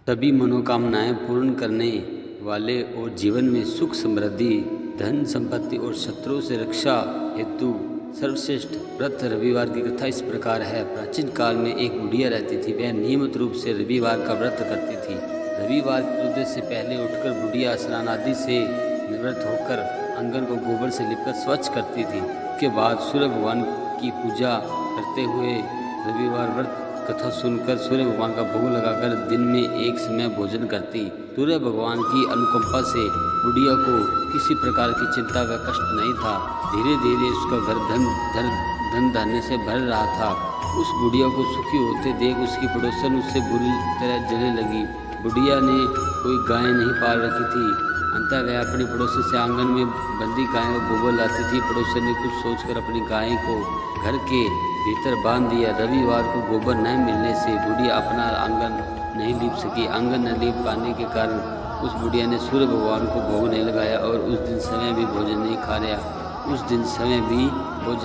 सभी मनोकामनाएं पूर्ण करने वाले और जीवन में सुख समृद्धि, धन संपत्ति और शत्रुओं से रक्षा हेतु सर्वश्रेष्ठ व्रत रविवार की कथा इस प्रकार है। प्राचीन काल में एक बुढ़िया रहती थी। वह नियमित रूप से रविवार का व्रत करती थी। रविवार के उदय से पहले उठकर बुढ़िया स्नान आदि से निवृत्त होकर आंगन को गोबर से लिपकर स्वच्छ करती थी। उसके बाद सूर्य भगवान की पूजा करते हुए रविवार व्रत कथा सुनकर सूर्य भगवान का भोग लगाकर दिन में एक समय भोजन करती। सूर्य भगवान की अनुकंपा से बुढ़िया को किसी प्रकार की चिंता व कष्ट नहीं था। धीरे धीरे उसका घर धन धान्य से भर रहा था। उस बुढ़िया को सुखी होते देख उसकी पड़ोसन उससे बुरी तरह जलने लगी। बुढ़िया ने कोई गाय नहीं पाल रखी थी। अंततः वह अपनी पड़ोसी से आंगन में बंदी गाय को गोबर लाती थी। पड़ोसन ने कुछ सोचकर अपनी गाय को घर के भीतर बांध दिया। रविवार को गोबर न मिलने से बुढ़िया अपना आंगन नहीं लीप सकी। आंगन न लीप पाने के कारण उस बुढ़िया ने सूर्य भगवान को भोग नहीं लगाया और उस दिन समय भी भोजन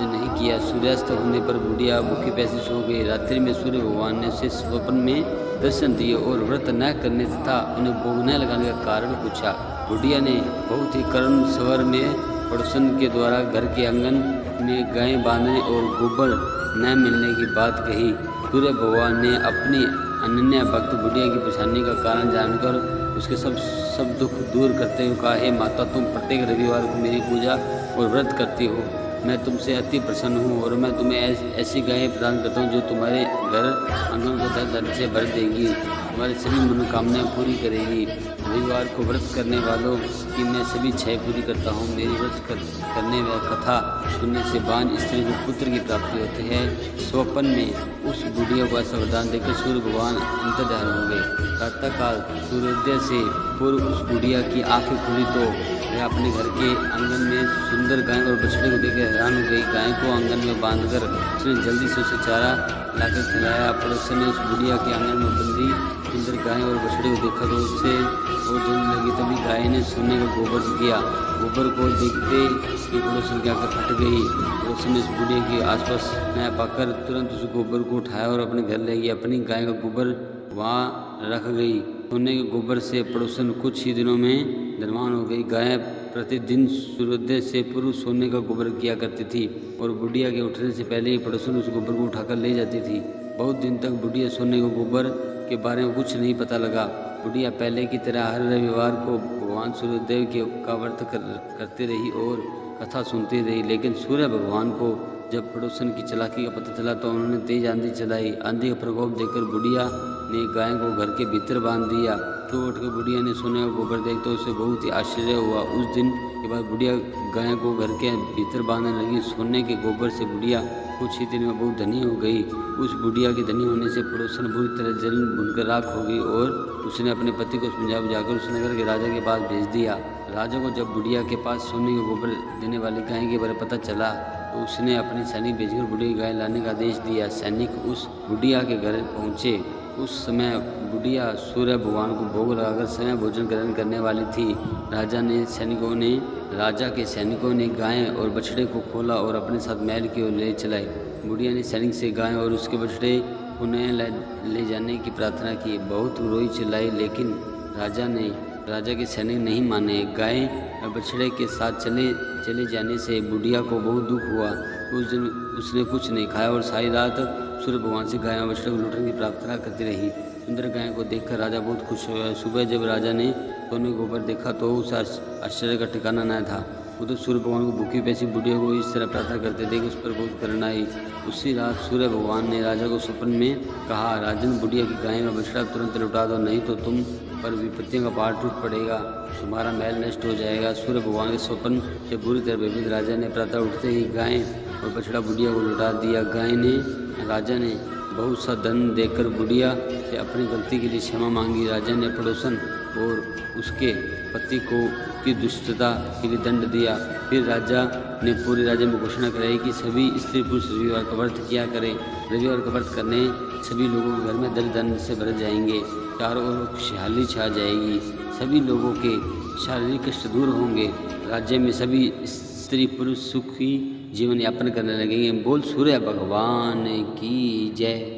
नहीं किया। सूर्यास्त होने पर बुढ़िया भूखी प्यासी सो गई। रात्रि में सूर्य भगवान ने उसे स्वप्न में दर्शन दिए और व्रत न करने तथा उन्हें भोग न लगाने का कारण पूछा। बुढ़िया ने बहुत ही करुण स्वर में पड़ोसन के द्वारा घर के आंगन में गाय बांधने और गोबर न मिलने की बात कही। सूर्य भगवान ने अपनी अनन्य भक्त बुढ़िया की परेशानी का कारण जानकर उसके सब दुख दूर करते हुए कहा, हे माता, तुम प्रत्येक रविवार को मेरी पूजा और व्रत करती हो। मैं तुमसे अति प्रसन्न हूँ और मैं तुम्हें ऐसी गाय प्रदान करता हूँ जो तुम्हारे घर आंगन को धन से भर देगी, तुम्हारी सभी मनोकामनाएं पूरी करेगी। रविवार को व्रत करने वालों की मैं सभी इच्छाएं पूरी करता हूँ। मेरी व्रत करने व कथा सुनने से बांझ स्त्री को पुत्र की प्राप्ति होती है। स्वप्न में उस बुढ़िया को ऐसा वरदान देकर सूर्य भगवान अंतर्ध्यान हो गए। प्रातःकाल सूर्योदय से पूर्व उस बुढ़िया की आंखें खुली तो वह अपने घर के आंगन में सुंदर गाय और बछड़े को देखकर हैरान हो गई। गाय को आंगन में बांधकर उसने जल्दी से उसे चारा लाकर खिलाया। पड़ोसन ने उस बुढ़िया के आंगन में बंदी सुंदर गाय और बछड़े को देखा तो उससे और जलने लगी। तभी गाय ने सोने का गोबर किया। गोबर को देखते ही पड़ोसन की आंखें फट गई। पड़ोसन ने उस बुढ़िया के आसपास न पाकर तुरंत उस गोबर को उठाया और अपने घर ले गई। अपनी गाय का गोबर वहाँ रख गई। सोने के गोबर से पड़ोसन कुछ ही दिनों में धनवान हो गई। गाय प्रतिदिन सूर्योदय से पूर्व सोने का गोबर किया करती थी और बुढ़िया के उठने से पहले ही पड़ोसन उस गोबर को उठाकर ले जाती थी। बहुत दिन तक बुढ़िया सोने के गोबर के बारे में कुछ नहीं पता लगा। बुढ़िया पहले की तरह हर रविवार को भगवान सूर्योदय का व्रत करती रही और कथा सुनती रही। लेकिन सूर्य भगवान को जब पड़ोसन की चालाकी का पता चला तो उन्होंने तेज आंधी चलाई। आंधी का प्रकोप देखकर बुढ़िया ने गाय को घर के भीतर बांध दिया। तो उठकर बुढ़िया ने सोने का गोबर देखते तो उसे बहुत ही आश्चर्य हुआ। उस दिन के बाद बुढ़िया गाय को घर के भीतर बांधने लगी। सोने के गोबर से बुढ़िया कुछ ही दिन में बहुत धनी हो गई। उस बुढ़िया के धनी होने से पड़ोसन बुरी तरह जल भुनकर राख हो गई और उसने अपने पति को समझा बुझाकर उस नगर के राजा के पास भेज दिया। राजा को जब बुढ़िया के पास सोने के गोबर देने वाली गाय के बारे में पता चला तो उसने अपने सैनिक भेजकर बुढ़िया गाय लाने का आदेश दिया। सैनिक उस बुढ़िया के घर पहुंचे। उस समय बुढ़िया सूर्य भगवान को भोग लगाकर समय भोजन ग्रहण करने वाली थी। राजा के सैनिकों ने गाय और बछड़े को खोला और अपने साथ महल की ओर ले चलाए। बुढ़िया ने सैनिक से गाय और उसके बछड़े को नए ले जाने की प्रार्थना की। बहुत रोई चिल्लाई, लेकिन राजा के सैनिक नहीं माने। गाय और बछड़े के साथ चले जाने से बुढ़िया को बहुत दुख हुआ। उस दिन उसने कुछ नहीं खाया और सारी रात सूर्य भगवान से गाय और बछड़े को लौटने की प्रार्थना करती रही। सुंदर गाय को देखकर राजा बहुत खुश हुआ। सुबह जब राजा ने सोने गोबर देखा तो उस आश्चर्य का ठिकाना न था। वो तो सूर्य भगवान को भूखी प्यासी बुढ़िया को इस तरह प्रार्थना करते देख उस पर बहुत करुणा आई। उसी रात सूर्य भगवान ने राजा को स्वप्न में कहा, राजन, बुढ़िया की गाय और बछड़ा तुरंत लौटा दो, नहीं तो तुम पर विपत्तियों का पहाड़ टूट पड़ेगा, तुम्हारा महल नष्ट हो जाएगा। सूर्य भगवान के स्वप्न से बुरी तरह भयभीत राजा ने प्रातः उठते ही गाय और बछड़ा बुढ़िया को लौटा दिया। राजा ने बहुत सा धन देकर बुढ़िया से अपनी गलती के लिए क्षमा मांगी। राजा ने पड़ोसन और उसके पति को की दुष्टता के लिए दंड दिया। फिर राजा ने पूरे राज्य में घोषणा कराई कि सभी स्त्री पुरुष रविवार का व्रत किया करें। रविवार का व्रत करने सभी लोगों के घर में दल धन से भर जाएंगे, चारों ओर खुशहाली छा जाएगी, सभी लोगों के शारीरिक कष्ट दूर होंगे, राज्य में सभी स्त्री पुरुष सुखी जीवन यापन करने लगेंगे। बोल सूर्य भगवान की जय।